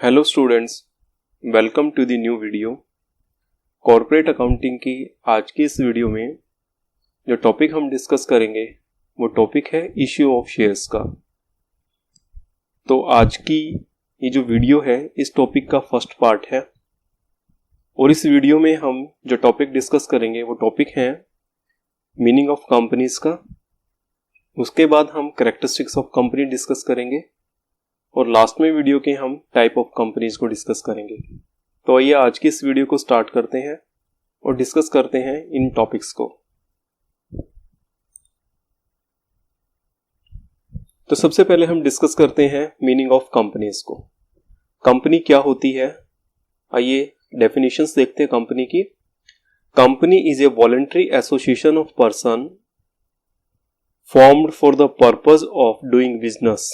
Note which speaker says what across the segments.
Speaker 1: Hello students, welcome to the new video. Corporate accounting की आज की इस वीडियो में जो टॉपिक हम डिस्कस करेंगे वो टॉपिक है इश्यू ऑफ शेयर्स का। तो आज की ये जो वीडियो है इस टॉपिक का फर्स्ट पार्ट है और इस वीडियो में हम जो टॉपिक डिस्कस करेंगे वो टॉपिक है मीनिंग ऑफ कंपनीज का। उसके बाद हम कैरेक्टरिस्टिक्स ऑफ कंपनी डिस्कस करेंगे और लास्ट में वीडियो के हम टाइप ऑफ कंपनीज को डिस्कस करेंगे। तो आइए आज की इस वीडियो को स्टार्ट करते हैं और डिस्कस करते हैं इन टॉपिक्स को। तो सबसे पहले हम डिस्कस करते हैं मीनिंग ऑफ कंपनीज को। कंपनी क्या होती है, आइए डेफिनेशंस देखते हैं कंपनी की। Company is a voluntary association of person formed for the purpose of doing business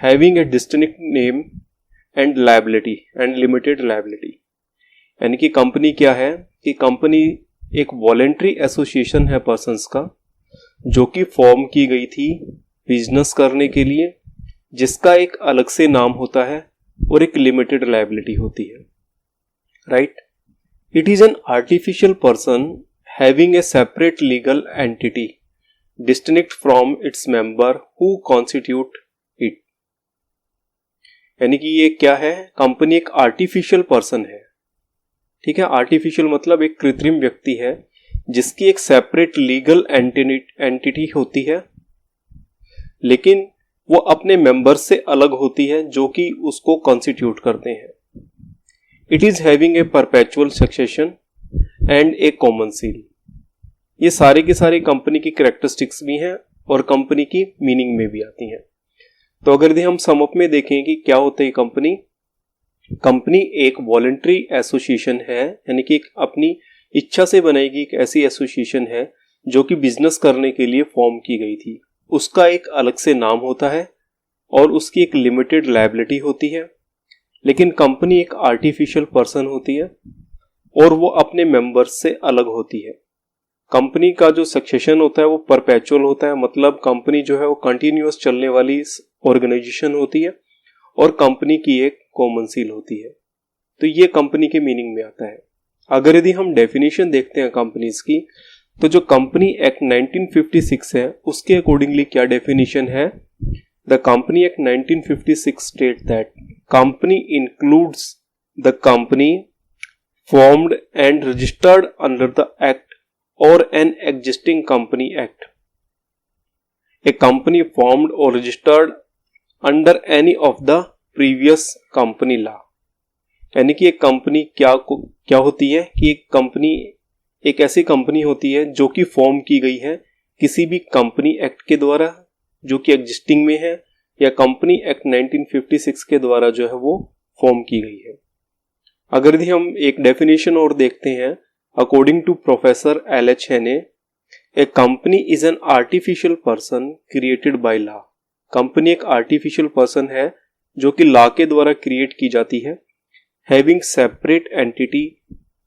Speaker 1: having a distinct name and liability and limited liability। यानी कि कंपनी क्या है कि कंपनी एक वॉलेंट्री एसोसिएशन है पर्सन्स का जो कि फॉर्म की गई थी बिजनेस करने के लिए, जिसका एक अलग से नाम होता है और एक लिमिटेड लायबिलिटी होती है। Right, it is an artificial person having a separate legal entity distinct from its member who constitute it. यानी कि ये क्या है, कंपनी एक आर्टिफिशियल पर्सन है। ठीक है, आर्टिफिशियल मतलब एक कृत्रिम व्यक्ति है जिसकी एक सेपरेट लीगल एंटिटी होती है, लेकिन वो अपने मेंबर्स से अलग होती है जो कि उसको कॉन्स्टिट्यूट करते हैं। It is having a perpetual succession and A common seal. ये सारे के सारे कंपनी की कैरेक्टरिस्टिक्स भी हैं और कंपनी की मीनिंग में भी आती हैं। तो अगर हम सम अप में देखें कि क्या होता है कंपनी एक वॉलंटरी एसोसिएशन है, यानी कि एक अपनी इच्छा से बनाएगी एक ऐसी एसोसिएशन है जो कि बिजनेस करने के लिए फॉर्म की गई थी। उसका एक अलग से नाम होता है और उसकी एक लिमिटेड लायबिलिटी होती है, लेकिन कंपनी एक आर्टिफिशियल पर्सन होती है और वो अपने मेंबर्स से अलग होती है। कंपनी का जो सक्सेशन होता है वो परपेचुअल होता है, मतलब कंपनी जो है वो कंटिन्यूअस चलने वाली ऑर्गेनाइजेशन होती है और कंपनी की एक कॉमन सील होती है। तो ये कंपनी के मीनिंग में आता है। अगर यदि हम डेफिनेशन देखते हैं कंपनीज की, तो जो कंपनी एक्ट 1956 है उसके अकॉर्डिंगली क्या डेफिनेशन है। The company act 1956 state that company includes the company formed and registered under the act or an existing company act, a company formed or registered under any of the previous company law। यानी कि एक company क्या होती है कि एक company एक ऐसी कंपनी होती है जो कि फॉर्म की गई है किसी भी कंपनी एक्ट के द्वारा जो कि एग्जिस्टिंग में है, या कंपनी एक्ट 1956 के द्वारा जो है वो फॉर्म की गई है। अगर हम एक डेफिनेशन और देखते हैं, according to Professor L.H. Hene, a company is an artificial person created by law। Company एक आर्टिफिशियल पर्सन है जो कि लॉ के द्वारा क्रिएट की जाती है, having separate entity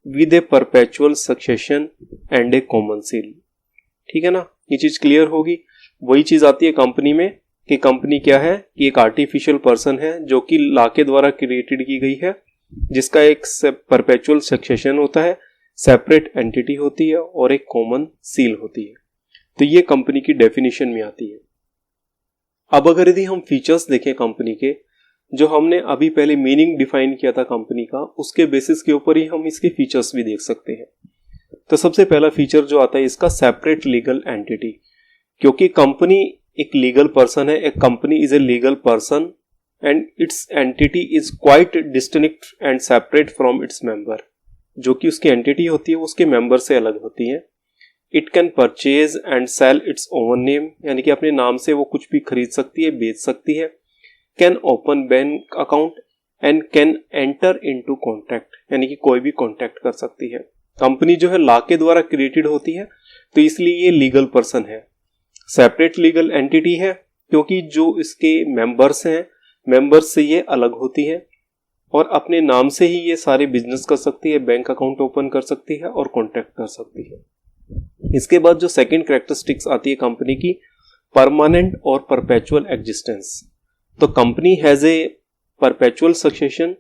Speaker 1: with A perpetual succession and A common seal. ठीक है ना, ये चीज क्लियर होगी। वही चीज आती है कंपनी में कि कंपनी क्या है कि एक आर्टिफिशियल पर्सन है जो कि लॉ के द्वारा क्रिएटेड की गई है, जिसका एक परपेचुअल सक्सेशन होता है, सेपरेट एंटिटी होती है और एक कॉमन सील होती है। तो ये कंपनी की डेफिनेशन में आती है। अब अगर यदि हम फीचर्स देखें कंपनी के, जो हमने अभी पहले मीनिंग डिफाइन किया था कंपनी का, उसके बेसिस के ऊपर ही हम इसके फीचर्स भी देख सकते हैं। तो सबसे पहला फीचर जो आता है इसका सेपरेट लीगल एंटिटी, क्योंकि कंपनी एक लीगल पर्सन है, एक company is a legal person and it's entity is quite distinct and separate from its member. जो कि उसकी एंटिटी होती है उसके मेंबर से अलग होती है। It can purchase and sell its own name, यानी कि अपने नाम से वो कुछ भी खरीद सकती है, बेच सकती है। Can open bank account and can enter into contract, यानी कि कोई भी कॉन्ट्रैक्ट कर सकती है। कंपनी जो है लॉ के द्वारा क्रिएटेड होती है, तो इसलिए ये लीगल पर्सन है। सेपरेट लीगल एंटिटी है क्योंकि जो इसके मेंबर्स हैं, मेंबर्स से ये अलग होती है और अपने नाम से ही ये सारे बिजनेस कर सकती है, बैंक अकाउंट ओपन कर सकती है और कॉन्ट्रैक्ट कर सकती है। इसके बाद जो सेकंड कैरेक्टरिस्टिक्स आती है कंपनी की, परमानेंट और परपेचुअल एग्जिस्टेंस। तो company has a perpetual succession,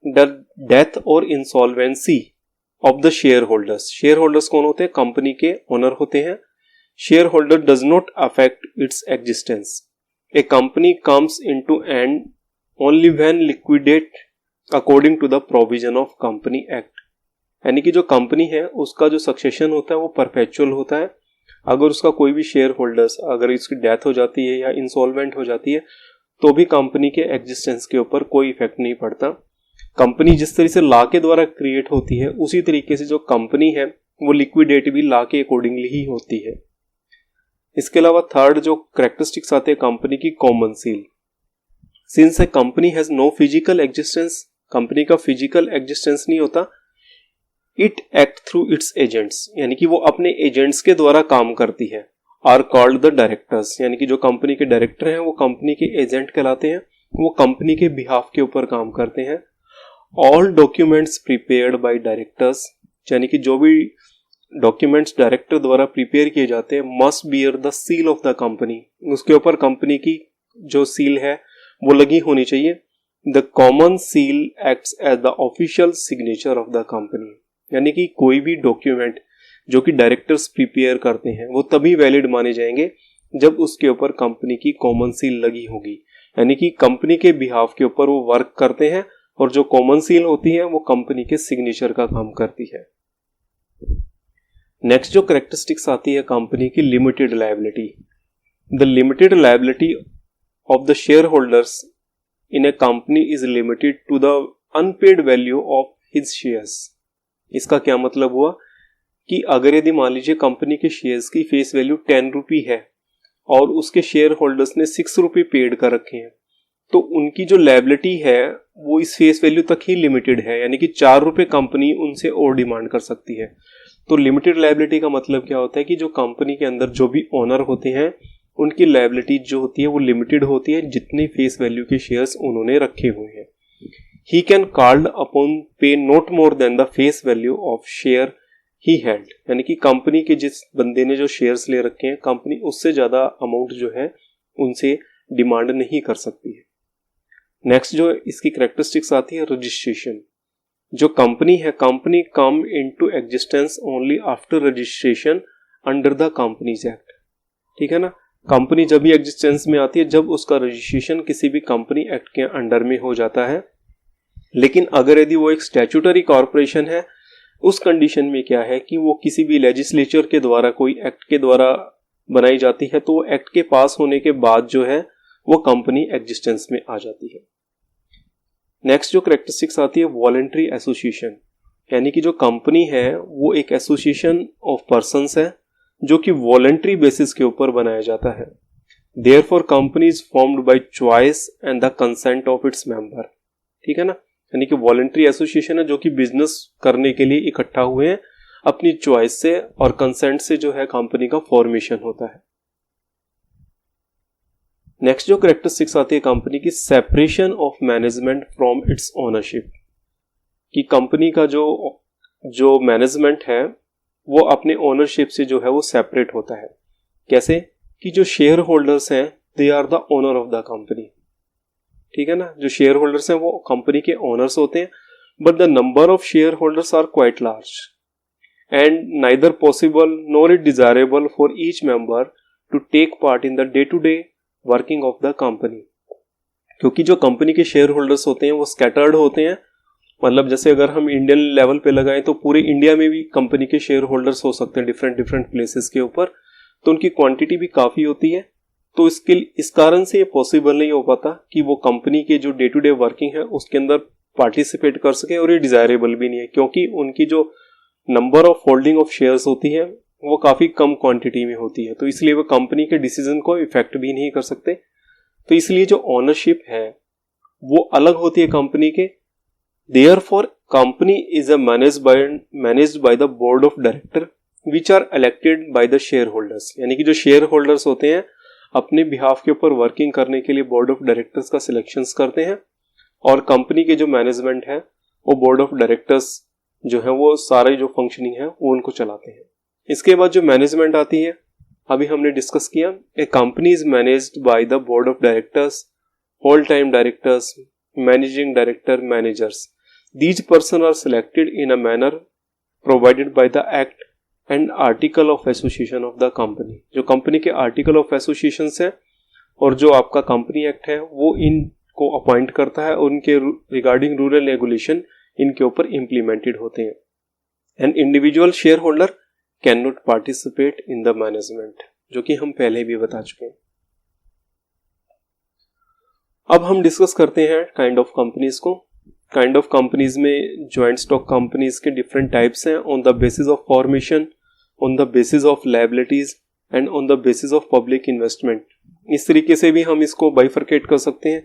Speaker 1: death और insolvency of the share holders. Share holders कौन होते हैं? कंपनी के ओनर होते हैं। Share holder does not affect its existence. A company comes into end only when liquidate according to the provision of company act. यानी कि जो company है उसका जो सक्सेशन होता है वो परपेचुअल होता है। अगर उसका कोई भी शेयर होल्डर्स अगर इसकी डेथ हो जाती है या इंसॉल्वेंट हो जाती है तो भी कंपनी के एग्जिस्टेंस के ऊपर कोई इफेक्ट नहीं पड़ता। कंपनी जिस तरह से लॉ के द्वारा क्रिएट होती है उसी तरीके से जो कंपनी है वो लिक्विडेट भी लॉ के अकॉर्डिंगली ही होती है। इसके अलावा थर्ड जो कैरेक्टरिस्टिक्स आते हैं कंपनी की, common seal. Since a company has no physical existence, company का फिजिकल एग्जिस्टेंस नहीं होता, it act through its agents, यानी कि वो अपने एजेंट्स के द्वारा काम करती है, आर कॉल्ड द डायरेक्टर्स, यानी कि जो कंपनी के डायरेक्टर हैं वो कंपनी के एजेंट कहलाते हैं, वो कंपनी के बिहाफ के ऊपर काम करते हैं। All documents prepared by directors, यानी कि जो भी डॉक्यूमेंट्स डायरेक्टर द्वारा प्रिपेयर किए जाते हैं, must bear the seal of the company, उसके ऊपर कंपनी की जो सील है वो लगी होनी चाहिए। The common seal acts as the official signature of the company, यानी कि कोई भी डॉक्यूमेंट जो कि डायरेक्टर्स प्रिपेयर करते हैं वो तभी वैलिड माने जाएंगे जब उसके ऊपर कंपनी की कॉमन सील लगी होगी, यानी कि कंपनी के बिहाफ के ऊपर वो वर्क करते हैं और जो कॉमन सील होती है वो कंपनी के सिग्नेचर का काम करती है। नेक्स्ट जो कैरेक्टरिस्टिक्स आती है कंपनी की, limited liability. The limited liability of the share holders in a company is limited to the unpaid value of his shares. इसका क्या मतलब हुआ कि अगर यदि मान लीजिए कंपनी के शेयर्स की फेस वैल्यू 10 रुपी है और उसके शेयर होल्डर्स ने 6 रुपये पेड कर रखे हैं तो उनकी जो लायबिलिटी है वो इस फेस वैल्यू तक ही लिमिटेड है, यानी कि 4 रुपये कंपनी उनसे और डिमांड कर सकती है। तो लिमिटेड लायबिलिटी का मतलब क्या होता है कि जो कंपनी के अंदर जो भी ओनर होते हैं उनकी लायबिलिटी जो होती है वो लिमिटेड होती है जितने फेस वैल्यू के शेयर्स उन्होंने रखे हुए हैं। He can called upon pay not more than the face value of share he held, यानी कि कंपनी के जिस बंदे ने जो शेयर्स ले रखे हैं कंपनी उससे ज्यादा अमाउंट जो है उनसे डिमांड नहीं कर सकती है। नेक्स्ट जो इसकी कैरेक्टरिस्टिक्स आती है, रजिस्ट्रेशन। जो कंपनी है, company come into existence only after registration under the companies act. ठीक है ना, कंपनी जब भी एग्जिस्टेंस में आती है जब उसका रजिस्ट्रेशन किसी भी कंपनी एक्ट के अंडर में हो जाता है। लेकिन अगर यदि वो एक स्टैट्यूटरी कॉर्पोरेशन है उस कंडीशन में क्या है कि वो किसी भी लेजिस्लेचर के द्वारा कोई एक्ट के द्वारा बनाई जाती है तो वो एक्ट के पास होने के बाद जो है वो कंपनी एग्जिस्टेंस में आ जाती है। नेक्स्ट जो कैरेक्टरिस्टिक्स आती है, वॉलंटरी एसोसिएशन, यानी कि जो कंपनी है वो एक एसोसिएशन ऑफ पर्संस है जो कि वॉलंटरी बेसिस के ऊपर बनाया जाता है। Therefore company is formed by choice and the consent of its member. ठीक है ना, यानी कि वॉलंटरी एसोसिएशन है जो कि बिजनेस करने के लिए इकट्ठा हुए हैं अपनी चॉइस से और कंसेंट से जो है कंपनी का फॉर्मेशन होता है। नेक्स्ट जो कैरेक्टरिस्टिक्स आती है कंपनी की, separation of management from its ownership, कि कंपनी का जो मैनेजमेंट है वो अपने ओनरशिप से जो है वो सेपरेट होता है। कैसे कि जो शेयर होल्डर्स हैं they are the owner of the company. ठीक है ना, जो शेयर होल्डर्स हैं वो कंपनी के ओनर्स होते हैं, but the number of shareholders are quite large and neither possible nor it desirable for each member to take part in the day to day working of the company. क्योंकि जो company के share holders होते हैं वो scattered होते हैं, मतलब जैसे अगर हम इंडियन लेवल पे लगाएं तो पूरे इंडिया में भी कंपनी के शेयर होल्डर्स हो सकते हैं डिफरेंट डिफरेंट प्लेसेस के ऊपर, तो उनकी क्वांटिटी भी काफी होती है। तो इस कारण से ये पॉसिबल नहीं हो पाता कि वो कंपनी के जो डे टू डे वर्किंग है उसके अंदर पार्टिसिपेट कर सके, और ये डिजायरेबल भी नहीं है क्योंकि उनकी जो number of holding of shares होती है वो काफी कम क्वांटिटी में होती है, तो इसलिए वो कंपनी के डिसीजन को इफेक्ट भी नहीं कर सकते। तो इसलिए जो ओनरशिप है वो अलग होती है कंपनी के। Therefore company is managed by the board of director which are elected by the share holders, यानी कि जो शेयर होल्डर्स होते हैं अपने बिहाफ के ऊपर वर्किंग करने के लिए बोर्ड ऑफ डायरेक्टर्स का सिलेक्शंस करते हैं, और कंपनी के जो मैनेजमेंट है वो बोर्ड ऑफ डायरेक्टर्स जो है वो सारे जो फंक्शनिंग है वो उनको चलाते हैं। इसके बाद जो मैनेजमेंट आती है अभी हमने डिस्कस किया, a company is managed by the board of directors, whole time directors, managing director, managers. These persons are selected in a manner provided by the act and article of association of the company. जो company के article of association है और जो आपका company act है वो इनको appoint करता है और उनके रिगार्डिंग रूल एंड रेगुलेशन इनके ऊपर इम्प्लीमेंटेड होते हैं. An individual share holder can not participate in the management, जो कि हम पहले भी बता चुके हैं. अब हम डिस्कस करते हैं काइंड ऑफ कंपनीज को. काइंड ऑफ कंपनीज में ज्वाइंट स्टॉक कंपनीज के डिफरेंट टाइप्स हैं on the basis of formation, on the basis of liabilities and on the basis of public investment. इस तरीके से भी हम इसको बाइफरकेट कर सकते हैं,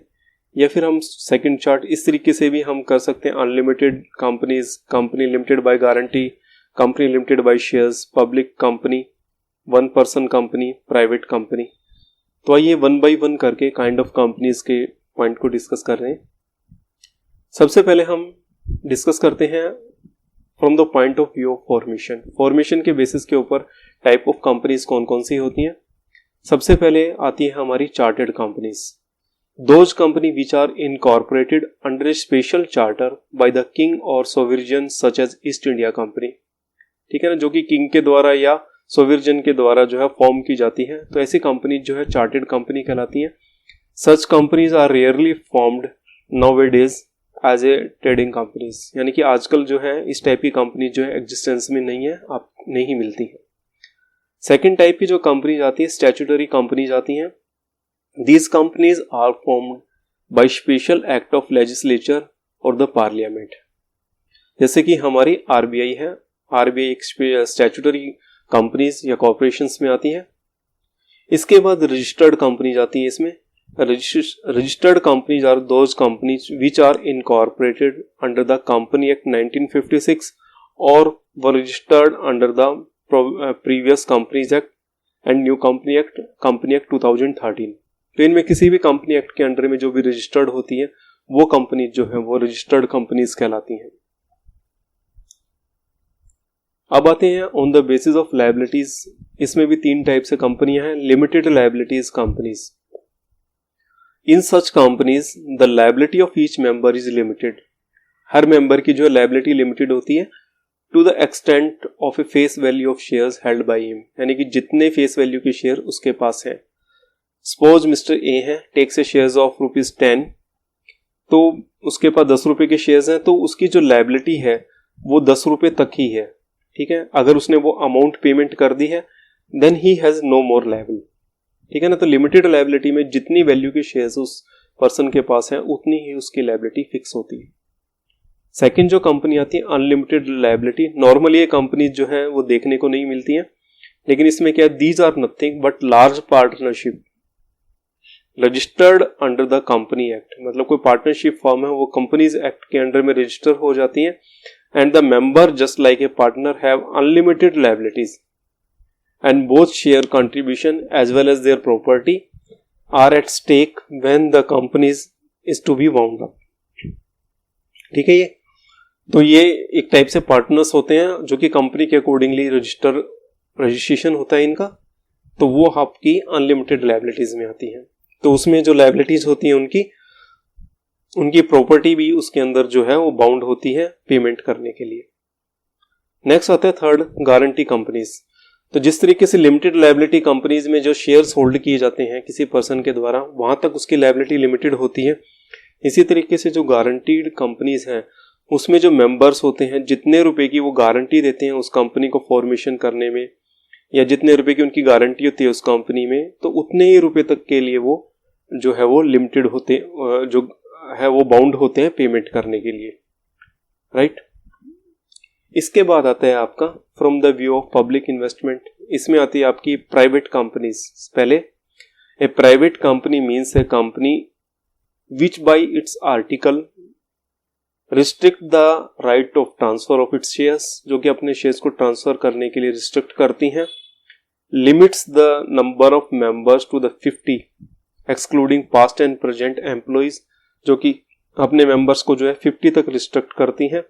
Speaker 1: या फिर हम सेकंड चार्ट इस तरीके से भी हम कर सकते हैं. Unlimited companies, company limited by guarantee, company limited by shares, public company, one person company, private company. तो आइए वन बाय वन करके काइंड ऑफ कंपनीज के पॉइंट को डिस्कस कर रहे हैं. सबसे पहले हम डिस्कस करते हैं from the point of view of formation. Formation के बेसिस के ऊपर टाइप ऑफ कंपनीज कौन कौन सी होती हैं. सबसे पहले आती है हमारी chartered companies. Those company which are incorporated under a special charter by the king और sovereign such as East India Company. ठीक है ना, जो कि किंग के द्वारा या सोवरिजन के द्वारा जो है फॉर्म की जाती है. तो ऐसी कंपनी जो है चार्टेड कंपनी कहलाती हैं. Such companies are rarely formed nowadays as a trading companies. यानी कि आजकल जो है इस टाइप की कंपनी जो है एग्जिस्टेंस में नहीं है, आप नहीं मिलती है. सेकेंड टाइप की जो कंपनीज आती है स्टैट्यूटरी कंपनीज आती हैं. These companies are formed by special act of legislature और द पार्लियामेंट. जैसे कि हमारी आरबीआई है. आरबीआई एक स्टैट्यूटरी कंपनीज या कॉर्पोरेशंस में आती है. इसके बाद रजिस्टर्ड कंपनीज आती है. इसमें registered companies are those companies which are incorporated under the Company Act 1956 or were registered under the previous Companies Act and New Company Act 2013. तो इनमें किसी भी कंपनी एक्ट के अंडर में जो भी रजिस्टर्ड होती है वो कंपनी जो है वो रजिस्टर्ड कंपनीज कहलाती हैं. अब आते हैं on the basis of liabilities. इसमें भी तीन टाइप से कंपनियां हैं. Limited liabilities companies. In such companies the liability of each member is limited. हर मेंबर की जो है लायबिलिटी लिमिटेड होती है to the extent of a face value of shares held by him. यानी कि जितने फेस वैल्यू के शेयर उसके पास है. सपोज मिस्टर ए है, टेक्स ए शेयर्स ऑफ ₹10, तो उसके पास 10 रुपए के शेयर्स हैं, तो उसकी जो लायबिलिटी है वो 10 रुपए तक ही है. ठीक है, अगर उसने वो अमाउंट पेमेंट कर दी है देन ही हैज नो मोर लायबिल. ठीक है ना. तो लिमिटेड लायबिलिटी में जितनी वैल्यू के शेयर्स उस पर्सन के पास है उतनी ही उसकी लायबिलिटी फिक्स होती है. सेकंड जो कंपनी आती है अनलिमिटेड लायबिलिटी. नॉर्मली ये कंपनी जो है वो देखने को नहीं मिलती है, लेकिन इसमें क्या है, these are nothing but large partnership registered under the company act. मतलब कोई पार्टनरशिप फॉर्म है वो कंपनीज एक्ट के अंडर में रजिस्टर हो जाती है. And the member just like a partner have unlimited liabilities and both share contribution as well as their property are at stake when the company is to be wound up. ठीक है. तो ये एक type से partners होते हैं जो कि कंपनी के अकॉर्डिंगली रजिस्ट्रेशन होता है इनका. तो वो आपकी अनलिमिटेड लायबिलिटीज में आती है. तो उसमें जो लायबिलिटीज होती हैं उनकी प्रॉपर्टी भी उसके अंदर जो है वो बाउंड होती है पेमेंट करने के लिए. नेक्स्ट आता है थर्ड गारंटी कंपनीज. तो जिस तरीके से लिमिटेड लायबिलिटी कंपनीज में जो शेयर्स होल्ड किए जाते हैं किसी पर्सन के द्वारा वहां तक उसकी लायबिलिटी लिमिटेड होती है. इसी तरीके से जो गारंटीड कंपनीज हैं उसमें जो मेंबर्स होते हैं जितने रुपए की वो गारंटी देते हैं उस कंपनी को फॉर्मेशन करने में, या जितने रुपए की उनकी गारंटी होती है उस कंपनी में, तो उतने ही रुपए तक के लिए वो जो है वो लिमिटेड होते जो है वो बाउंड होते हैं पेमेंट करने के लिए. राइट. इसके बाद आता है आपका from the view of public investment. इसमें आती है आपकी प्राइवेट कंपनीज. पहले a private company means a company which by its article restrict the right of transfer of its shares, जो कि अपने शेयर्स को ट्रांसफर करने के लिए रिस्ट्रिक्ट करती हैं. Limits the number of members to the 50 excluding past and present employees, जो कि अपने मेंबर्स को जो है 50 तक रिस्ट्रिक्ट करती हैं.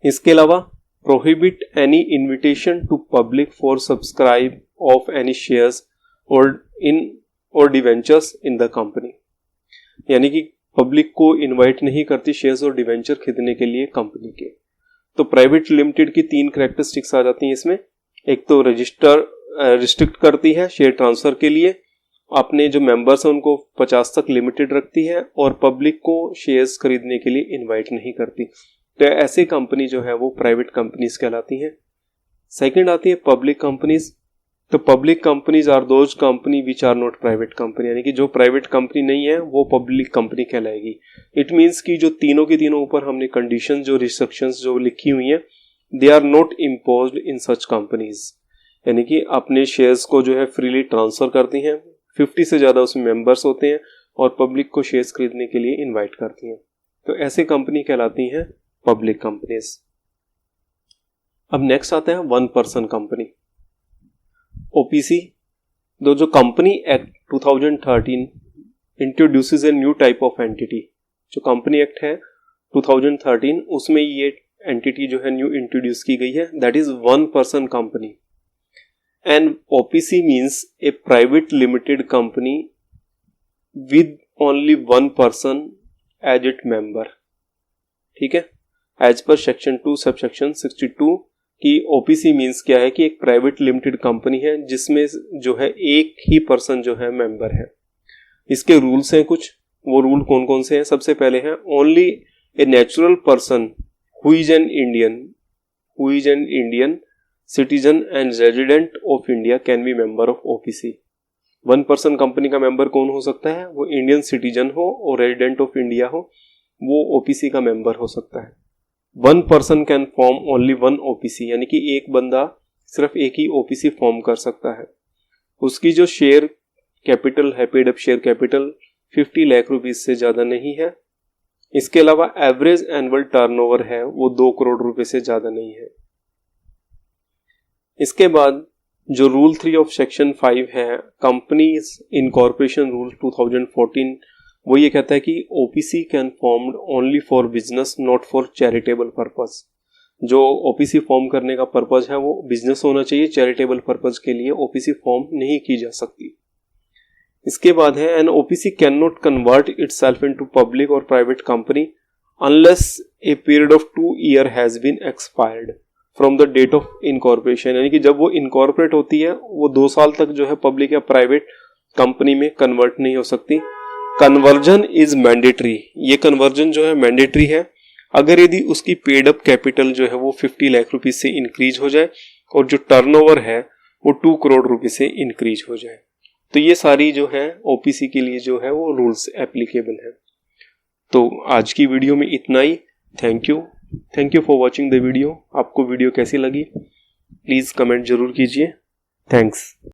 Speaker 1: इसके अलावा prohibit any invitation to public for subscribe of any shares और डिवेंचर्स इन द कंपनी. यानी कि पब्लिक को इनवाइट नहीं करती शेयर्स और डिवेंचर खरीदने के लिए कंपनी के। तो प्राइवेट लिमिटेड की 3 कैरेक्टरिस्टिक्स आ जाती हैं इसमें। एक तो रिस्ट्रिक्ट करती है शेयर ट्रांसफर के लिए, अपने जो मेंबर्स हैं उनको 50 तक लिमिटेड रखती है, और पब्लिक को शेयर्स खरीदने के लिए इनवाइट नहीं करती। तो ऐसी कंपनी जो है वो प्राइवेट कंपनीज कहलाती हैं। सेकंड आती है पब्लिक कंपनीज। तो public companies are those company which are not private company, यानी कि जो प्राइवेट कंपनी नहीं है वो पब्लिक कंपनी कहलाएगी। इट मीन्स कि जो तीनों के तीनों ऊपर हमने कंडीशन जो रिस्ट्रिक्शंस जो लिखी हुई हैं, they are not imposed in such companies, यानी कि अपने शेयर्स को जो है फ्रीली ट्रांसफर करती हैं, 50 से ज़्यादा उसमें मेंबर्स होते हैं, और पब्लिक को शेयर्स खरीदने के लिए इन्वाइट करती हैं। तो ऐसे कंपनी कहलाती हैं पब्लिक कंपनीज। अब नेक्स्ट आता है 1 पर्सन कंपनी, OPC। जो company act 2013 introduces a new type of entity. जो कंपनी एक्ट है 2013 उसमें ये एंटिटी जो है न्यू इंट्रोड्यूस की गई है, that is 1 person company. And OPC means a private limited company with only 1 person as it member. ठीक है, एज पर सेक्शन 2 सबसेक्शन 62 कि OPC मीन्स क्या है कि एक प्राइवेट लिमिटेड कंपनी है जिसमें जो है एक ही पर्सन जो है मेंबर है। इसके रूल्स हैं कुछ, वो रूल कौन कौन से हैं। सबसे पहले है only a natural person who is an Indian citizen and resident of India can be member of OPC। 1 person company का मेंबर कौन हो सकता है, वो इंडियन सिटीजन हो और रेजिडेंट ऑफ इंडिया हो, वो OPC का मेंबर हो सकता है। 1 person can form only 1 OPC, यानी कि एक बंदा सिर्फ एक ही OPC फॉर्म कर सकता है। उसकी जो शेयर कैपिटल है, paid up share capital 50 lakh rupees से ज्यादा नहीं है। इसके अलावा एवरेज एनुअल टर्नओवर है वो 2 करोड़ रुपए से ज्यादा नहीं है। इसके बाद जो रूल 3 ऑफ सेक्शन 5 है कंपनीज इनकॉर्पोरेशन रूल 2014, वो ये कहता है कि OPC can formed only for business not for charitable purpose. जो OPC फॉर्म करने का पर्पज है वो बिजनेस होना चाहिए, चैरिटेबल पर्पज के लिए OPC फॉर्म नहीं की जा सकती। इसके बाद है an OPC can not convert itself into public और private company unless a period of 2 year has been expired from the date of incorporation, यानी कि जब वो इनकॉर्पोरेट होती है वो 2 साल तक जो है पब्लिक या प्राइवेट कंपनी में कन्वर्ट नहीं हो सकती। कन्वर्जन इज मैंडेटरी, ये कन्वर्जन जो है मैंडेटरी है अगर यदि उसकी पेड अप कैपिटल जो है वो 50 लाख रुपीज से इंक्रीज हो जाए और जो टर्नओवर है वो 2 करोड़ रुपए से इंक्रीज हो जाए। तो ये सारी जो है OPC के लिए जो है वो रूल्स एप्लीकेबल है। तो आज की वीडियो में इतना ही। Thank you for watching the video. आपको वीडियो कैसी लगी प्लीज कमेंट जरूर कीजिए। थैंक्स।